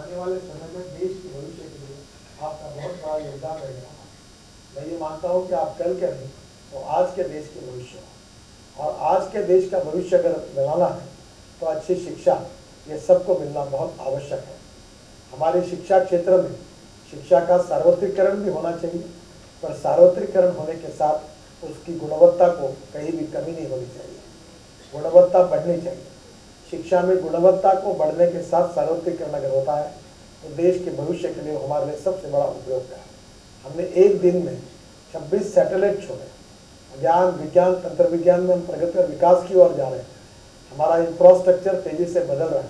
आने वाले समय में देश के भविष्य के लिए आपका बहुत बड़ा योगदान रहेगा। मैं ये मानता हूँ कि आप कल के नहीं तो आज के देश के भविष्य हो, और आज के देश का भविष्य अगर बनाना है तो अच्छी शिक्षा ये सबको मिलना बहुत आवश्यक है। हमारे शिक्षा क्षेत्र में शिक्षा का सार्वत्रिकरण भी होना चाहिए, पर सार्वत्रिकरण होने के साथ उसकी गुणवत्ता को कहीं भी कमी नहीं होनी चाहिए, गुणवत्ता बढ़नी चाहिए। शिक्षा में गुणवत्ता को बढ़ने के साथ सार्वत्रिकरण अगर होता है तो देश के भविष्य के लिए हमारे लिए सबसे बड़ा उपयोग है। हमने एक दिन में 26 सैटेलाइट छोड़े, ज्ञान विज्ञान तंत्र विज्ञान में हम प्रगति और विकास की ओर जा रहे हैं। हमारा इंफ्रास्ट्रक्चर तेजी से बदल रहा है,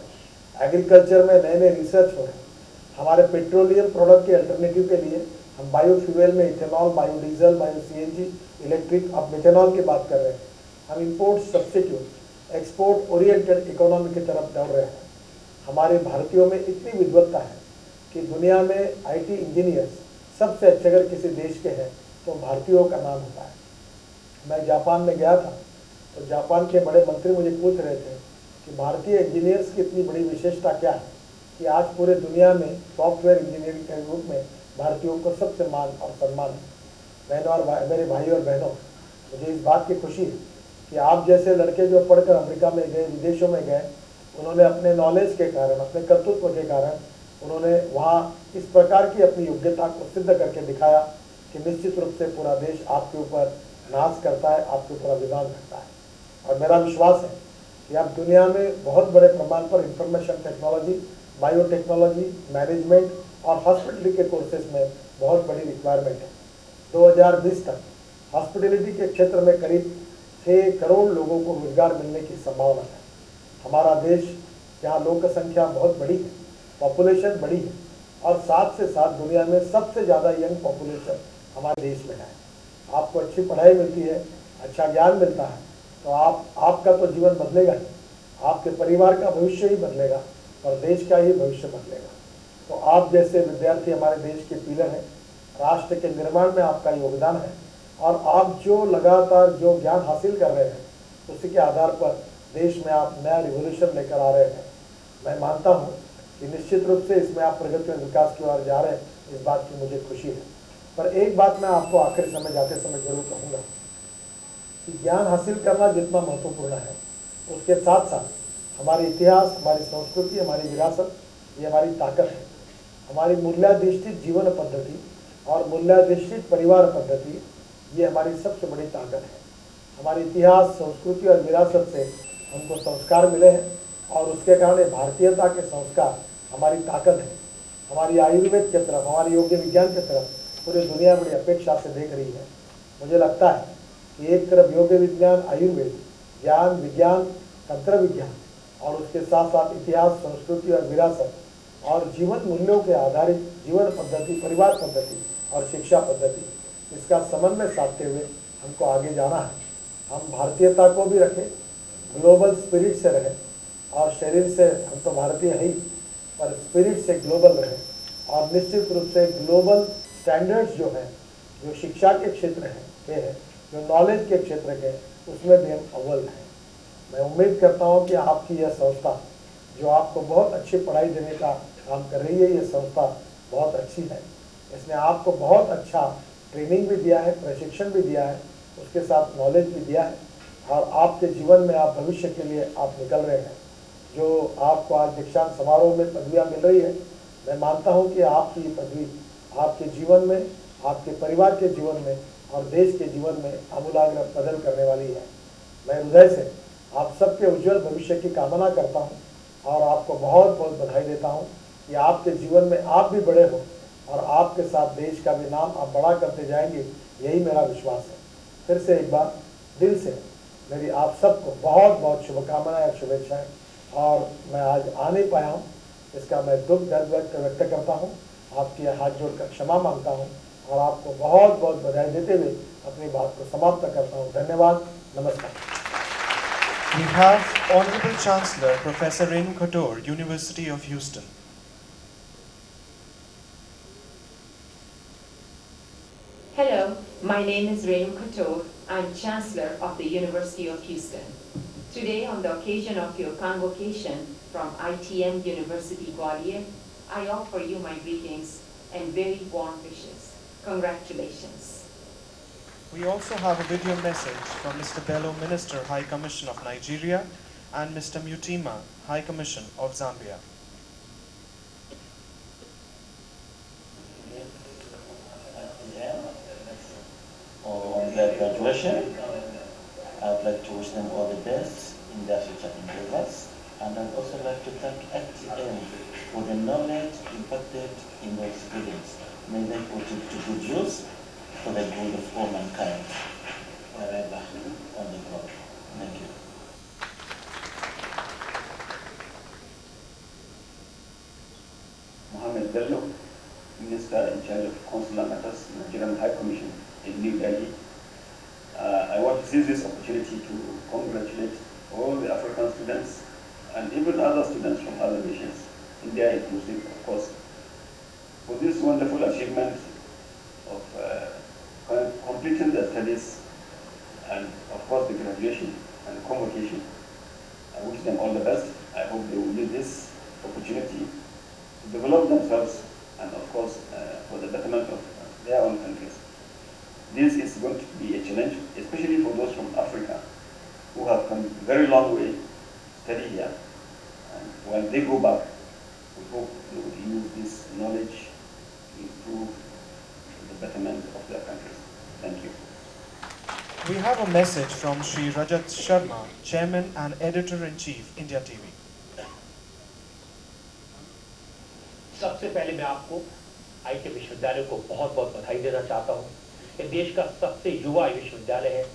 एग्रीकल्चर में नए नए रिसर्च हो रहे हैं। हमारे पेट्रोलियम प्रोडक्ट के अल्टरनेटिव के लिए हम बायोफ्यूल में ethanol, biodiesel, bio CNG, electric, अब मेथेनॉल की बात कर रहे हैं। हम import substitute, export oriented economy की तरफ दौड़ रहे हैं। हमारे भारतीयों में इतनी विद्वत्ता है कि दुनिया में आईटी इंजीनियर्स सबसे अच्छे अगर किसी देश के हैं तो भारतीयों का नाम होता है। मैं जापान में गया था तो जापान के बड़े मंत्री मुझे पूछ रहे थे कि भारतीय इंजीनियर्स की इतनी बड़ी विशेषता क्या है कि आज पूरे दुनिया में सॉफ्टवेयर इंजीनियरिंग के रूप में भारतीयों को सबसे मान और सम्मान है। बहनों और मेरे भाई और बहनों, मुझे इस बात की खुशी है कि आप जैसे लड़के जो पढ़कर अमेरिका में गए, विदेशों में गए, उन्होंने अपने नॉलेज के कारण, अपने कर्तृत्व के कारण उन्होंने वहाँ इस प्रकार की अपनी योग्यता को सिद्ध करके दिखाया कि निश्चित रूप से पूरा देश आपके ऊपर नाज करता है, आपके ऊपर अभिमान करता है। और मेरा विश्वास है कि अब दुनिया में बहुत बड़े प्रमाण पर इंफॉर्मेशन टेक्नोलॉजी, बायोटेक्नोलॉजी, मैनेजमेंट और हॉस्पिटलिटी के कोर्सेज में बहुत बड़ी रिक्वायरमेंट है। 2020 तक हॉस्पिटलिटी के क्षेत्र में करीब 6 करोड़ लोगों को रोजगार मिलने की संभावना है। हमारा देश जहाँ लोक संख्या बहुत बड़ी है, पॉपुलेशन बड़ी है, और साथ से साथ दुनिया में सबसे ज़्यादा यंग पॉपुलेशन हमारे देश में है। आपको अच्छी पढ़ाई मिलती है, अच्छा ज्ञान मिलता है तो आपका तो जीवन बदलेगा ही, आपके परिवार का भविष्य ही बदलेगा और देश का ही भविष्य बदलेगा। तो आप जैसे विद्यार्थी हमारे देश के पिलर हैं, राष्ट्र के निर्माण में आपका योगदान है, और आप जो लगातार जो ज्ञान हासिल कर रहे हैं उसी के आधार पर देश में आप नया रिवोल्यूशन लेकर आ रहे हैं। मैं मानता हूँ कि निश्चित रूप से इसमें आप प्रगति और विकास की ओर जा रहे हैं, इस बात की मुझे खुशी है। पर एक बात मैं आपको आखिरी समय जाते समय जरूर कहूँगा कि ज्ञान हासिल करना जितना महत्वपूर्ण है, उसके साथ साथ हमारे इतिहास, हमारी संस्कृति, हमारी विरासत, ये हमारी ताकत है। हमारी मूल्याधिष्ठित जीवन पद्धति और मूल्याधिष्ठित परिवार पद्धति ये हमारी सबसे बड़ी ताकत है। हमारे इतिहास, संस्कृति और विरासत से हमको संस्कार मिले हैं, और उसके कारण भारतीयता के संस्कार हमारी ताकत है। हमारी आयुर्वेद की तरफ, हमारी योग विज्ञान की तरफ पूरी दुनिया बड़ी अपेक्षा से देख रही है। मुझे लगता है कि एक तरफ योग विज्ञान, आयुर्वेद, ज्ञान विज्ञान, तंत्र विज्ञान, और उसके साथ साथ इतिहास, संस्कृति और विरासत और जीवन मूल्यों के आधारित जीवन पद्धति, परिवार पद्धति और शिक्षा पद्धति, इसका समन्वय साधते हुए हमको आगे जाना है। हम भारतीयता को भी रखें, ग्लोबल स्पिरिट से रहें, और शरीर से हम तो भारतीय है ही, पर स्पिरिट से ग्लोबल रहें, और निश्चित रूप से ग्लोबल स्टैंडर्ड्स जो हैं, जो शिक्षा के क्षेत्र हैं, जो नॉलेज के क्षेत्र के, उसमें भी हम अव्वल हैं। मैं उम्मीद करता हूँ कि आपकी यह संस्था जो आपको बहुत अच्छी पढ़ाई देने का काम कर रही है, ये संस्था बहुत अच्छी है। इसने आपको बहुत अच्छा ट्रेनिंग भी दिया है, प्रशिक्षण भी दिया है, उसके साथ नॉलेज भी दिया है, और आपके जीवन में आप भविष्य के लिए आप निकल रहे हैं। जो आपको आज दीक्षांत समारोह में पदवियाँ मिल रही है, मैं मानता हूँ कि आपकी पदवी आपके जीवन में, आपके परिवार के जीवन में और देश के जीवन में आमूलाग्र बदल करने वाली है। मैं हृदय से आप सबके उज्जवल भविष्य की कामना करता हूँ, और आपको बहुत बहुत बधाई देता हूँ कि आपके जीवन में आप भी बड़े हो, और आपके साथ देश का भी नाम आप बड़ा करते जाएंगे, यही मेरा विश्वास है। फिर से एक बार दिल से मेरी आप सबको बहुत बहुत शुभकामनाएं और शुभेच्छाएं। और मैं आज आ नहीं पाया हूँ, इसका मैं दुख दर्द व्यक्त करता हूँ, आपके हाथ जोड़कर क्षमा मांगता हूँ, और आपको बहुत बहुत बधाई देते हुए अपनी बात को समाप्त करता हूँ। धन्यवाद, नमस्कार। We have Honorable Chancellor Professor Renu Khattor, University of Houston. Hello, my name is Renu Khattor. I'm Chancellor of the University of Houston. Today, on the occasion of your convocation from ITM University Gwalior, I offer you my greetings and very warm wishes. Congratulations. We also have a video message from Mr. Bello, Minister, High Commission of Nigeria, and Mr. Mutima, High Commission of Zambia. On their graduation, I would like to wish them all the best in their future endeavors, and I'd also like to thank FTM for the knowledge imparted in those students. May they put it to good use for the good of all mankind, wherever on the globe. Thank you. Mohammed Bello, Minister in charge of Consular Matters, Nigerian High Commission in New Delhi. I want to seize this opportunity to congratulate all the African students and even other students from other nations, India inclusive, of course, for this wonderful achievement of completing their studies and, of course, the graduation and the convocation. I wish them all the best. I hope they will use this opportunity to develop themselves and, of course, for the betterment of their own countries. This is going to be a challenge, especially for those from Africa who have come a very long way to study here. And when they go back, we hope they will use this knowledge to improve the betterment of their countries. Thank you. We have a message from Sri Rajat Sharma, Chairman and Editor-in-Chief, India TV. सबसे पहले मैं आपको IT विश्वविद्यालय को बहुत बहुत बधाई देना चाहता हूँ। ये देश का सबसे युवा विश्वविद्यालय है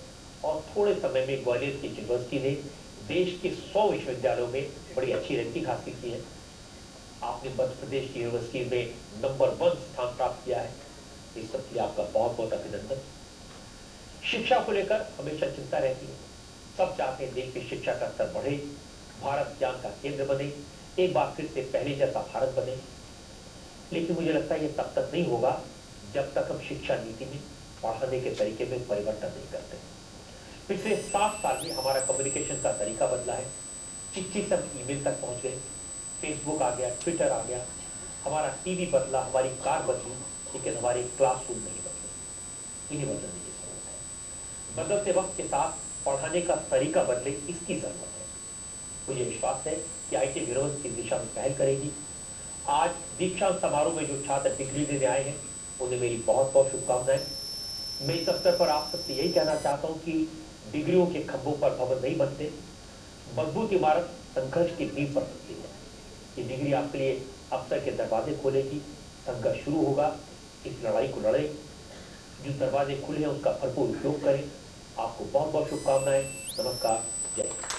और थोड़े समय में ग्वालियर की यूनिवर्सिटी ने देश के 100 विश्वविद्यालयों में बड़ी अच्छी रैंकिंग हासिल की है। आपने मध्य प्रदेश की यूनिवर्सिटी में नंबर 1 स्थान प्राप्त किया है। इस सब के लिए आपका बहुत बहुत अभिनंदन। शिक्षा को लेकर हमेशा चिंता रहती है। सब चाहते हैं देश की शिक्षा का स्तर बढ़े, भारत ज्ञान का केंद्र बने, एक बार फिर से पहले जैसा भारत बने। लेकिन मुझे लगता है ये तब तक नहीं होगा जब तक हम शिक्षा नीति में पढ़ाने के तरीके में परिवर्तन नहीं करते। पिछले 7 साल में हमारा कम्युनिकेशन का तरीका बदला है। चिट्ठी से हम ईमेल तक पहुंच गए, फेसबुक आ गया, ट्विटर आ गया, हमारा टीवी बदला, हमारी कार बदली, लेकिन हमारे क्लासरूम नहीं बदले। इन्हें बदलने की जरूरत है। बदलते वक्त के साथ पढ़ाने का तरीका बदले, इसकी जरूरत है। मुझे विश्वास है कि आईटी यूनिवर्सिटी इस दिशा में पहल करेगी। आज दीक्षांत समारोह में जो छात्र डिग्री लेने आए हैं उन्हें मेरी बहुत बहुत शुभकामनाएं। मैं इस अवसर पर आप सबसे यही कहना चाहता हूं कि डिग्रियों के खंभों पर भवन नहीं बनते, मजबूत इमारत संघर्ष की नींव पर बनती है। ये डिग्री आपके लिए अवसर के दरवाजे खोलेगी, संघर्ष शुरू होगा, इस लड़ाई को लड़े, जो दरवाजे खुले हैं उसका भरपूर उपयोग करें। आपको बहुत बहुत शुभकामनाएं। नमस्कार, जय हिंद।